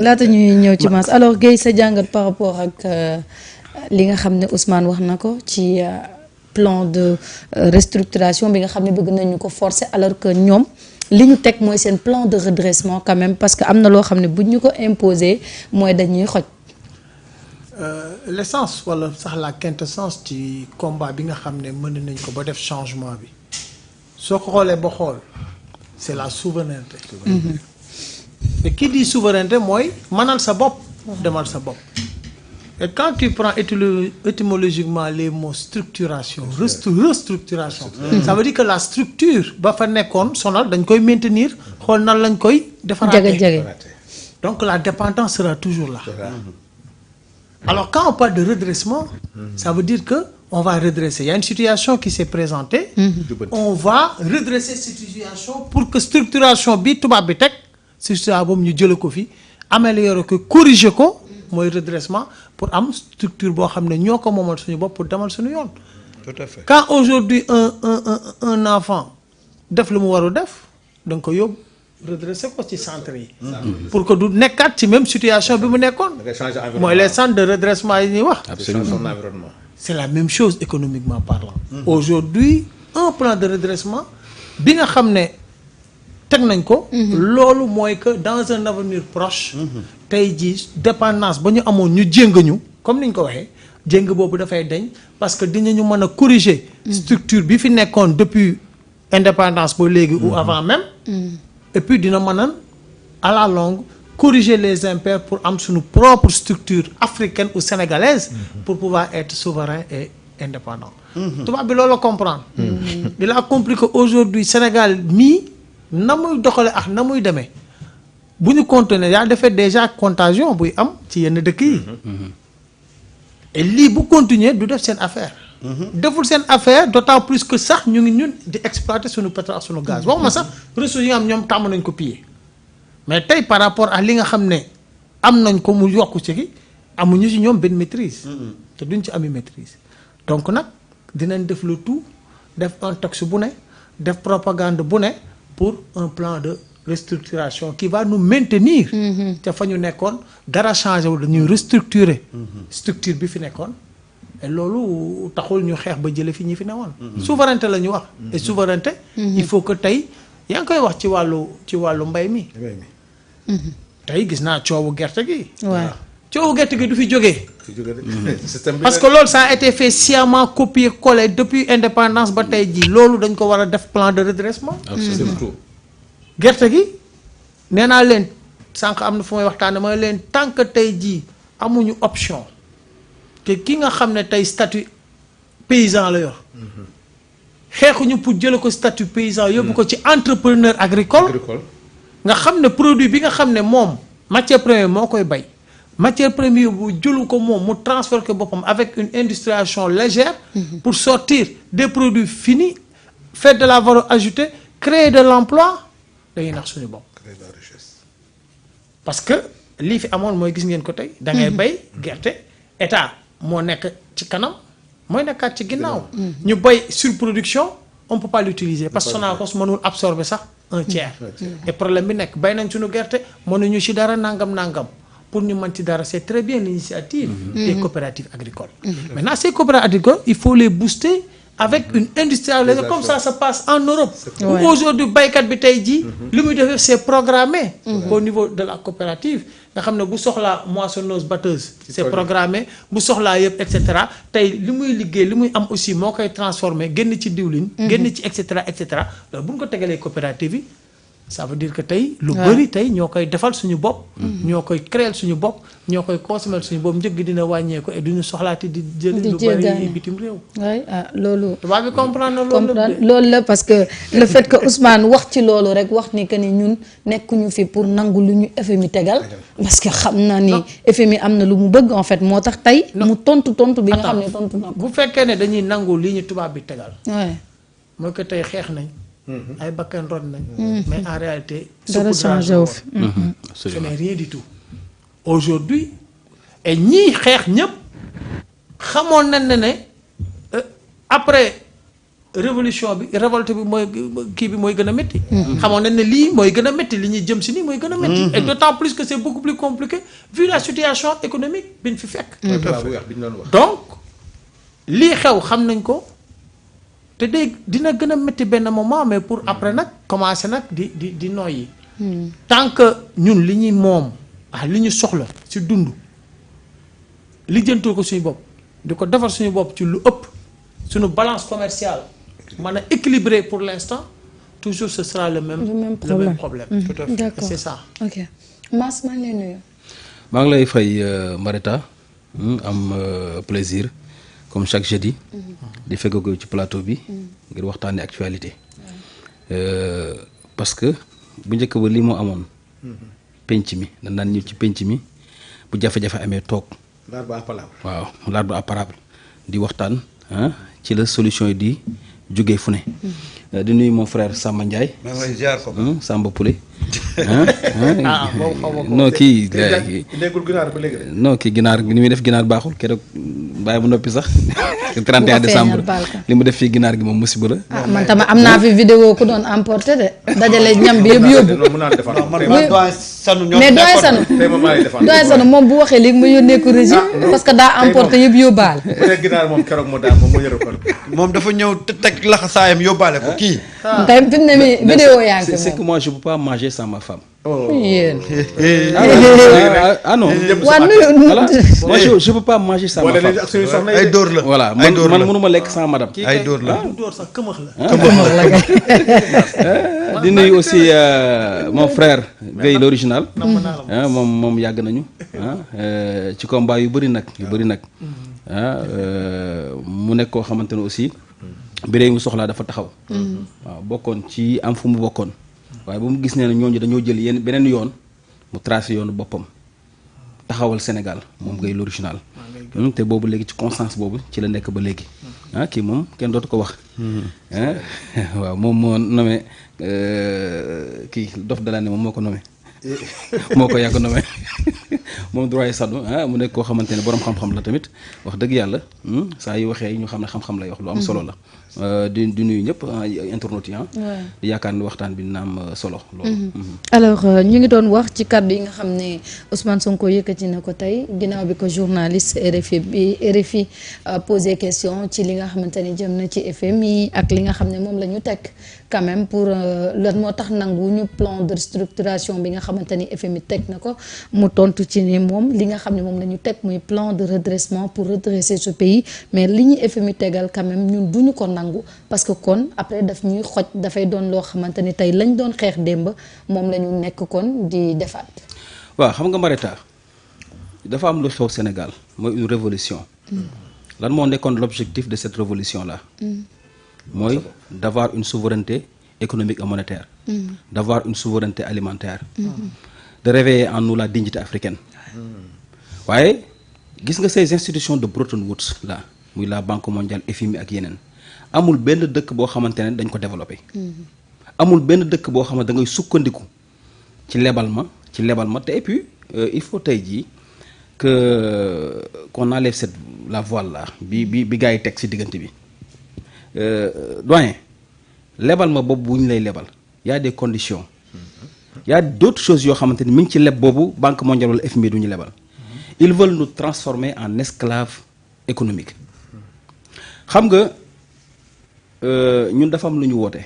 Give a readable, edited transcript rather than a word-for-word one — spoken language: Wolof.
laata ñuy ñëw ci Mass alors Guèye sa jàngat par rapport ak li nga xam ne Ousmane wax na ko ci plan de restructuration bi nga xam ne bëgg nañu ko forcer alors que ñoom li ñu teg mooy seen plan de redressement quand même parce que am na loo xam ne buñ ñu ko imposer mooy dañuy xoj. L'essence wala sax la quintessence ci combat bi nga xam ne mën nañ ko ba def changement bi soo ko xoolee ba xool c'est la souveraineté. Et qui dit souveraineté mooy mënal sa bopp demal sa bopp. Et quand tu prends étymologiquement les mots structuration restructuration ça veut dire que la structure ba fa nekkoon sonal dañ koy maintenir xool nan lañ koy defaraatee. Donc la dépendance sera toujours là. Alors quand on parle de redressement ça veut dire que on va redresser. Il y a une situation qui s'est présentée. On va redresser cette situation pour que structuration bi tubaab bi teg structuration boobu ñu jële ko fi améliorer ko corriger ko mooy redressement pour am structure boo xam ne ñoo ko moomal suñu bopp pour demal suñu yoon. Tout à fait. Quand aujourd'hui un enfant def lu mu warul def da nga ko yóbbu redresser ko ci centre yi. pour que du nekkaat ci même situation bi mu nekkoon. mooy les centres de redressement yi ñuy wax. Absolument. C'est la même chose économiquement parlant. Aujourd'hui un plan de redressement bi nga xam ne teg nañ ko. loolu mooy que dans un avenir proche. tey jii dépendance ba ñu amoon ñu jéng ñu comme ni ñu ko waxee jéng boobu dafay deñ parce que dinañu mën a corriger. structure bi fi nekkoon depuis indépendance ba léegi ou avant même. et puis dina mën a à la longue corriger les impairs pour am suñu propre structure africaine ou sénégalaise. pour pouvoir être souverain et indépendant. tubaab bi loolu la comprendre. il a compris que aujourd'hui Sénégal mii na muy doxale ak na muy demee bu ñu continuer yaa defee déjà contagion buy am ci yenn dëkk yi. et lii bu continuer du def seen affaire. deful seen affaire d'autant plus que sax ñu ngi ñun di exploiter suñu pétrole ak suñu gaz waxuma sax ressources yi nga xam ñoom tàmm nañ ko piller mais tey par rapport ak li nga xam ne am nañ ko mu yokku ci gi amuñu ci ñoom benn maîtrise. te duñ ci ami maîtrise. donc nag dinañ def le tout def un texte bu ne def propagande bu ne pour un plan de restructuration qui va nous maintenir. te fa ñu nekkoon dara changé wu dañuy restructurer. structure bi fi nekkoon. et loolu taxul ñu xeex ba jële fi ñi fi newoon. souveraineté la ñu wax. et souveraineté. il faut que tey yaa ngi koy wax ci wàllu mbay mi. tey gis naa coowu gerte gi. waaw coowu gerte gi du fi jógee. parce que loolu ça a été fait sciemment copier coller depuis indépendance ba tey jii loolu dañ ko war a def plan de redressement. Surtout. gerte gi nee naa leen sànq am na fu may waxtaanee mooy leen tant que tey jii amuñu option. te ki nga xam ne tey statut paysan la yor xeexuñu pour jële ko statut paysan yóbbu ko ci entrepreneur agricole nga xam ne produit bi nga xam ne moom matière première moo koy bay matière première bu jëlu ko moom mu transférer ko boppam avec une industrialisation légère pour sortir des produits finis faire de la valeur ajoutée créer de l'emploi dañuy nax suñu bopp parce que lii fi amoon mooy gis ngeen ko tey da ngay bay gerte état moo nekk ci kanam mooy nekkaat ci ginnaaw. ñu bay surproduction on peut pas l'utiliser parce que Sonacos mënul absorber sax un tiers. et problème bi nekk bay nañ suñu gerte mënuñu ci dara nangam pour ñu mën ci dara c'est très bien l'initiative des coopératives agricoles. Maintenant ces coopératives agricoles il faut les booster avec une industrialisation comme ça se passe en Europe. où aujourd'hui baykat bi tey jii. li muy def c'est programmé. au niveau de la coopérative. nga xam ne bu soxlaa moissonneuse batteuse c'est programmé bu soxlaa yëpp et cetera tey li muy liggéey li muy am aussi moo koy transformé génn ci diwlin. génn ci et cetera loolu bu ñu ko tegalee coopérative yi ça veut dire que tey. lu bari tey ñoo koy defal suñu bopp. ñoo koy créer suñu bopp ñoo koy consommer suñu bopp njëg gi dina wàññeeku et duñu soxlaati di jël lu bari bitim réew. oui loolu. tubaab bi comprendre loolu la parce que le fait que Ousmane wax ci loolu rek wax ni que ni ñun nekkuñu fi pour nangu lu ñu FMI tegal. parce que xam naa ni FMI am na lu mu bëgg en fait moo tax tey. mu tontu bi nga xam ne tontu na ko. bu fekkee ne dañuy nangu li ñu tubaab bi tegal. oui. mooy que tey xeex nañ. ay bakkan rod nañ. mais en réalité. dara changé wu fi. ce n'est rien du tout. aujourd'hui et ñii xeex ñëpp xamoon nañ ne après révolution bi révolte bi mooy kii bi mooy gën a métti. xamoon nañ ne lii mooy gën a métti li ñuy jëm si nii mooy gën a métti. et d'autant plus que c'est beaucoup plus compliqué vu la situation économique bi ñu fi fekk. donc lii xew xam nañ ko te day dina gën a métti benn moment mais pour après nag commencer nag di noyyi. tant que ñun li ñuy moom li ñu soxla si dund lijjantul ko suñu bopp di ko defar suñu bopp ci lu ëpp suñu balance commerciale. mën a équilibré pour l'instant toujours ce sera le même problème. Tout à fait. D'accord. C'est ça. ok Mass maa ngi lay nuyu. maa ngi lay fay Marita am plaisir comme chaque jeudi di fekk ko ci plateau bi ngir waxtaanee actualité parce que bu njëkk ba lii moo amoon penc mi dañ daan ñëw ci penc mi bu jafe-jafe amee toog waaw l'arbre à palabre di waxtaan ci la solution yi di jógee fu ne di nuyu mon frère Samba Ndiaye. maa ngi lay ziar ko. Samba Poulé. non kii. nekkul ginaar ba léegi de. non kii ginaar ni muy def ginaar baaxul keroog bàyyi bu noppi sax. 31 décembre li mu def fii ginaar gi moom musiba la. man tamit am naa fi vidéo ku doon emporté de dajale ñam bi yëpp yóbbu. mais doyen sanu moom bu waxee léegi ma yónnee ko régie parce que daa emporté yëpp yóbbaale. bu dee ginaar moom keroog mu daal moom mu yëre ko. moom dafa ñëw teg laxasaayam yóbbaale ko kii. tey fi mu ne nii vidéo yaa ngi c'est que moi je peux pas manger sans ma femme. yéen. ah non. waa voilà moi je peux pas manger sans ma femme. ay dóor la. voilà man mënuma lekk sans madame. ay dóor la dóor sax këmax la. di nuyu aussi mon frère Guèye l'original. moom yàgg nañu. ci combat yu bëri nag mu nekk koo xamante ne aussi. bi réew mu soxlaa dafa taxaw. waaw bokkoon ci am fu mu bokkoon. waaye ba mu gis ne ñooñu dañoo jël beneen yoon mu tracé yoonu boppam taxawal Sénégal moom Guèye l'original. te boobu léegi ci constance boobu ci la nekk ba léegi. kii moom kenn dootu ko wax. waaw moom moo nommé kii dof de l'année moom moo ko nommé. moo ko yàgg nommé moom Doyen Sadou mu nekk koo xamante ne borom xam-xam la tamit wax dëgg yàlla saa yu waxee ñu xam ne xam-xam lay wax lu am solo la. di nuyu ñëpp internautes yi di yaakaar ne waxtaan bi dina am solo loolu. alors ñu ngi doon wax ci kàddu yi nga xam ne Ousmane Sonko yëkkati na ko tey ginnaaw bi ko journaliste RFI posé question ci li nga xamante ni jëm na ci FMI ak li nga xam ne moom la ñu teg quand même pour lan moo tax nangu ñu plan de restructuration bi nga xamante ni FMI teg na ko mu tontu ci ni moom li nga xam ne moom la ñu teg muy plan de redressement pour redresser ce pays mais li ñu FMI tegal quand même ñun duñu ko nangu parce que kon après daf ñuy xoj dafay doon loo xamante ni tey lañ doon xeex démb moom la ñu nekk kon di defaat. waaw xam nga Marita dafa am lu xew Sénégal mooy une révolution lan moo nekkoon l'objectif de cette révolution là mooy d'avoir une souveraineté économique et monétaire d'avoir une souveraineté alimentaire de réveiller en nous la dignité africaine waaye gis nga ces institutions de Bretton Woods là muy la Banque mondiale FMI ak yeneen amul benn dëkk boo xamante ne dañ ko développé amul benn dëkk boo xamante da ngay sukkandiku ci lebal ma te et puis il faut tey jii que qu'on enlève la voile là bi gars yi teg ci diggante bi doyen lebal ma boobu bu ñu lay lebal y a des conditions y a d'autres choses yoo xamante ni mi ngi ci leb boobu Banque mondiale wala FMI du ñu lebal ils veulent nous transformer en esclaves économiques xam nga ñun dafa am lu ñu woote